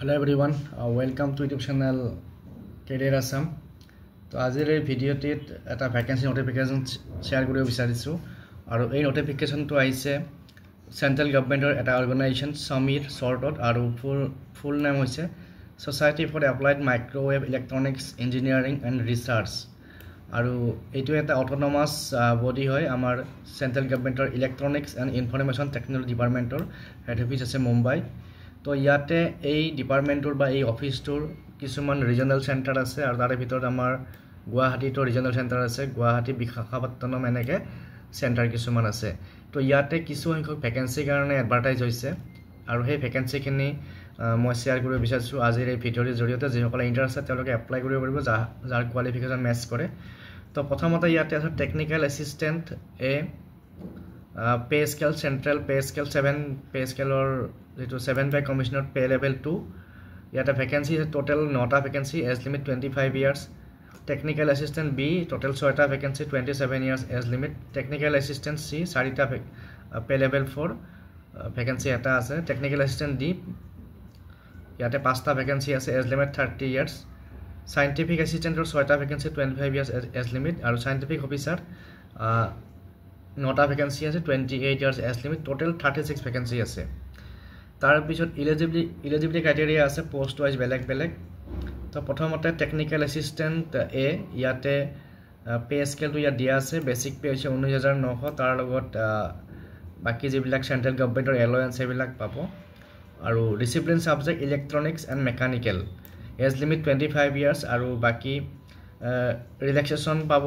Hello everyone, welcome to YouTube channel Career Assam. So আজিৰ এই ভিডিঅ'টিত এটা ভ্যাকেন্সি নোটিফিকেশন শেয়াৰ কৰিব বিচাৰিছো আৰু এই নোটিফিকেশনটো আহিছে সেন্ট্ৰেল গভৰ্ণমেণ্টৰ এটা অৰ্গেনাইজেশ্যন সমীৰ শৰ্টত আৰু ফুল নাম হৈছে society for applied microwave electronics engineering and research আৰু এইটো এটা অটোনমাস বডি হয় আমাৰ সেন্ট্ৰেল গভৰ্ণমেণ্টৰ ইলেক্ট্ৰনিক্স এণ্ড ইনফৰমেশ্যন টেকনলজি ডিপাৰ্টমেণ্টৰ হেড অফিচ আছে মুম্বাই তো ইয়াতে এই ডিপাৰ্টমেণ্টৰ বা এই অফিচটোৰ কিছুমান ৰিজনাল চেণ্টাৰ আছে আৰু তাৰে ভিতৰত আমাৰ গুৱাহাটীটো ৰিজনাল চেণ্টাৰ আছে গুৱাহাটী বিশাখাপট্টনম এনেকে চেণ্টাৰ কিছুমান আছে তো ইয়াতে কিছু সংখ্যক ভ্যাকেন্সিৰ কাৰণে এডভাৰটাইজ হৈছে আৰু সেই ভ্যাকেন্সিখিনি মই শেয়াৰ কৰিব বিচাৰিছো আজিৰ এই ভিডিঅ'ৰ জৰিয়তে যিসকলে ইন্টাৰেষ্ট আছে তেওঁলোকে এপ্লাই কৰিব পাৰিব যাৰ কোৱালিফিকেশ্যন মেচ কৰে তো প্ৰথমতে ইয়াতে আছে technical assistant A pay scale central pay scale 7 pay স্কেলৰ যেটো 7 পে কমিশনৰ পে লেভেল 2 ইয়াতে ভ্যাকেন্সি টোটাল 9টা vacancy age limit 25 years technical assistant B total 6টা vacancy 27 years age limit technical assistant C 4টা পে লেভেল 4 ভ্যাকেন্সি এটা আছে technical assistant D ইয়াতে 5টা ভ্যাকেন্সি আছে এজ লিমিট 30 ইয়ার্স সায়েন্টিফিক অ্যাসিস্ট্যান্টৰ 6টা ভ্যাকেন্সি 25 ইয়াৰ্স এজ লিমিট আৰু সায়েন্টিফিক অফিসাৰ 9টা ভ্যাকেন্সি আছে 28 years age limit total 36 vacancy আছে তাৰ পিছত ইলিজিবিলিটি ক্ৰাইটেৰিয়া আছে পোষ্ট ওয়াইজ বেলেগ তো প্ৰথমতে টেকনিক্যাল অ্যাসিস্ট্যান্ট এ ইয়াতে পে স্কেলটো ইয়াত দিয়া আছে বেসিক পে হৈছে 19900 তাৰ লগত বাকি যিবিলাক সেন্ট্ৰেল গভৰ্ণমেণ্টৰ এলাউন্স সেইবিলাক পাব আৰু discipline subject electronics and mechanical age limit 25 years আৰু বাকি ৰিলেক্সেশন পাব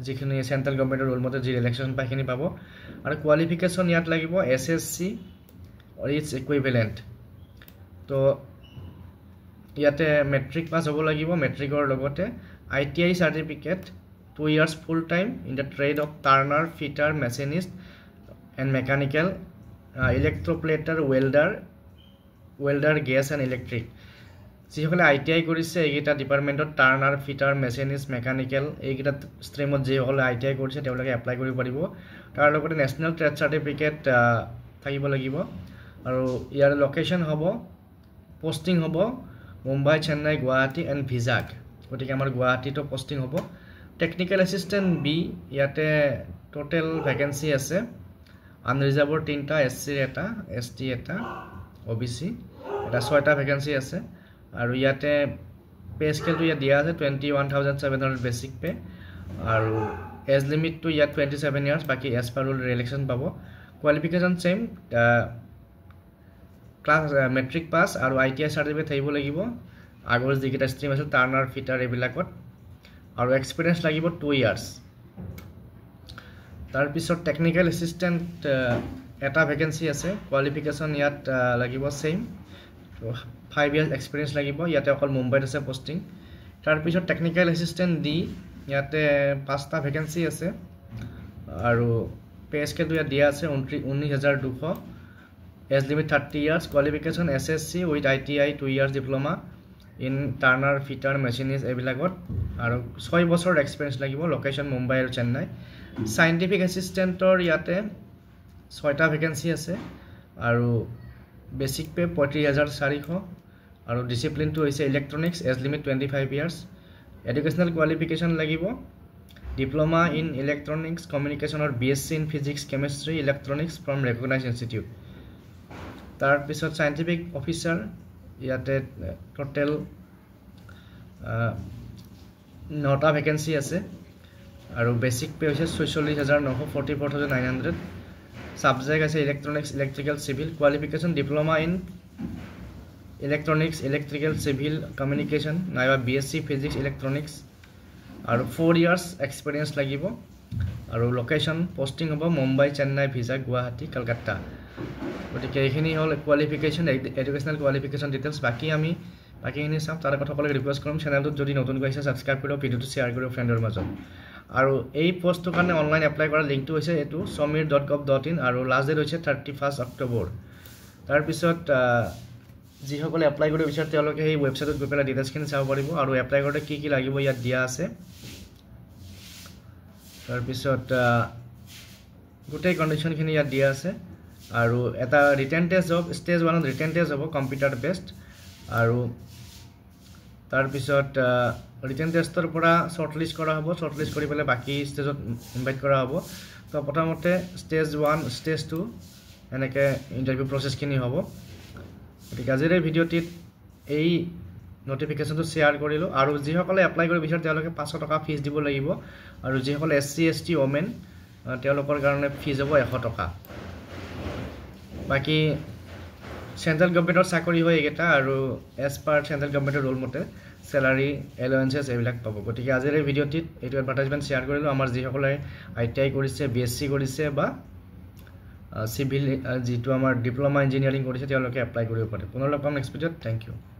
যিখিনি সেন্ট্ৰেল গভৰ্ণমেণ্টৰ ৰুল মতে যি ৰিলেক্সেশন পাখিনি পাব আৰু কোৱালিফিকেশন ইয়াত লাগিব এসএসসি or its equivalent তো ইয়াতে মেট্ৰিক পাস হ'ব লাগিব মেট্ৰিকৰ লগতে ITI certificate 2 years full time in the trade of turner fitter machinist and mechanical electroplater welder gas and electric যিসকলে ITI কৰিছে এইটা ডিপাৰ্টমেণ্টত টাৰ্নাৰ ফিটাৰ মেচিনিষ্ট মেকানিক্যাল এইটা ষ্ট্ৰীমত যিসকলে ITI কৰিছে তেওঁলোকে এপ্লাই কৰিব পাৰিব তাৰ লগতে নেশনাল ট্ৰেড সাৰ্টিফিকেট থাকিব লাগিব আৰু ইয়াৰ লোকেশন হ'ব পোস্টিং হ'ব মুম্বাই চেন্নাই গুৱাহাটী এণ্ড ভিজাগ গতিকে আমাৰ গুৱাহাটীটো পোস্টিং হ'ব টেকনিক্যাল অ্যাসিস্ট্যান্ট বি ইয়াতে টোটাল ভ্যাকেন্সি আছে আনৰিজাৰ্ভৰ 3টা SC এটা ST এটা OBC এটা 6টা ভ্যাকেন্সি আছে আৰু ইয়াতে পে স্কেলটো ইয়াত দিয়া আছে 21700 বেসিক পে আৰু এজ লিমিটটো ইয়াত 27 ইয়াৰ্স বাকি এজ পাৰ ৰুল ৰিলেক্সন পাব qualification same class matric pass আৰু ITI সাৰ্টিফিকেট থাকিব লাগিব আগৰ যিকেইটা ষ্ট্ৰীম আছে টাৰ্নাৰ ফিটাৰ এইবিলাকত আৰু এক্সপেৰিয়েন্স লাগিব 2 ইয়াৰ্স তাৰ পিছত টেকনিক্যাল অ্যাসিস্ট্যান্ট এটা ভ্যাকেন্সি আছে কোৱালিফিকেশন ইয়াত লাগিব সেম 5 years এক্সপেৰিয়েন্স লাগিব ইয়াতে অকল মুম্বাইত আছে পোস্টিং তাৰ পিছত টেকনিক্যাল অ্যাসিস্ট্যান্ট ডি ইয়াতে 5টা ভ্যাকেন্সি আছে আৰু পে স্কেলটো ইয়াত দিয়া আছে 19200 as limit 30 years qualification SSC with ITI 2 years diploma in turner fitter machinist এইবিলাকত আৰু 6 বছৰ এক্সপেৰিয়েন্স লাগিব লোকেশন মুম্বাই আৰু চেন্নাই সায়েন্টিফিক অ্যাসিস্ট্যান্টৰ ইয়াতে 6টা ভ্যাকেন্সি আছে আৰু বেসিক পে 35400 আৰু ডিসিপ্লিনটো হৈছে electronics age limit 25 years educational qualification লাগিব diploma in electronics communication or BSc in physics chemistry electronics from recognized institute তাৰ পিছত সায়েন্টিফিক অফিসাৰ ইয়াতে টোটাল 9টা ভ্যাকেন্সি আছে আৰু বেসিক পে হৈছে 46900 44900 সাবজেক্ট আছে electronics electrical civil qualification diploma in electronics electrical civil communication নাইবা BSc physics electronics আৰু 4 years এক্সপেৰিয়েন্স লাগিব আৰু লোকেশন পোস্টিং হ'ব মুম্বাই চেন্নাই ভিজাগ গুৱাহাটী কলকাতা গতিকে এইখিনি হল কোৱালিফিকেশন এডুকেশনাল কোৱালিফিকেশন ডিটেইলছ বাকিখিনি চাম তাৰ কথা সকলোকে ৰিকুৱেষ্ট কৰিম চেনেলটোত যদি নতুন গৈছে সাবস্ক্ৰাইব কৰিব ভিডিওটো শেয়াৰ কৰিব ফ্ৰেণ্ডৰ মাজত আৰু এই পোষ্টৰ কাৰণে অনলাইন এপ্লাই কৰা লিংকটো হৈছে এটো samir.gov.in আৰু লাষ্ট ডেট হৈছে 31 অক্টোবৰ তাৰ পিছত যিসকলে এপ্লাই কৰিব বিচাৰে তেওঁলোকে এই ওয়েবসাইটত গৈ পেলাই ডিটেইলছখিনি চাব পাৰিব আৰু এপ্লাই কৰোঁতে কি লাগিব ইয়াত দিয়া আছে তাৰ পিছত গোটেই কন্ডিশনখিনি ইয়াত দিয়া আছে আৰু এটা ৰিটেন টেষ্ট হ'ব স্টেজ 1 ত ৰিটেন টেষ্ট হ'ব কম্পিউটাৰ বেসড আৰু তাৰপিছত ৰিটেন টেষ্টৰ পৰা শ্বৰ্টলিষ্ট কৰা হ'ব শ্বৰ্টলিষ্ট কৰি পেলাই বাকী ষ্টেজত ইনভাইট কৰা হ'ব তো প্ৰথমতে ষ্টেজ 1 ষ্টেজ 2 এনেকৈ ইণ্টাৰভিউ প্ৰচেছখিনি হ'ব গতিকে আজিৰ এই ভিডিঅ'টিত এই নটিফিকেশ্যনটো শ্বেয়াৰ কৰিলোঁ আৰু যিসকলে এপ্লাই কৰিব বিচাৰে তেওঁলোকে 500 টকা ফিজ দিব লাগিব আৰু যিসকলে SC ST ওমেন তেওঁলোকৰ কাৰণে ফিজ হ'ব 100 টকা বাকী চেন্ট্ৰেল গভৰ্ণমেণ্টৰ চাকৰি হয় এইকেইটা আৰু এজ পাৰ চেন্ট্ৰেল গভৰ্ণমেণ্টৰ ৰুল মতে চেলাৰী এলাউৱেঞ্চেছ এইবিলাক পাব গতিকে আজিৰ এই ভিডিঅ'টিত এইটো এডভাৰটাইজমেণ্ট শ্বেয়াৰ কৰিলোঁ আমাৰ যিসকলে ITI কৰিছে BSc কৰিছে বা চিভিল যিটো আমাৰ ডিপ্ল'মা ইঞ্জিনিয়াৰিং কৰিছে তেওঁলোকে এপ্লাই কৰিব পাৰে পুনৰ লগ পাম নেক্সট ভিডিঅ'ত থেংক ইউ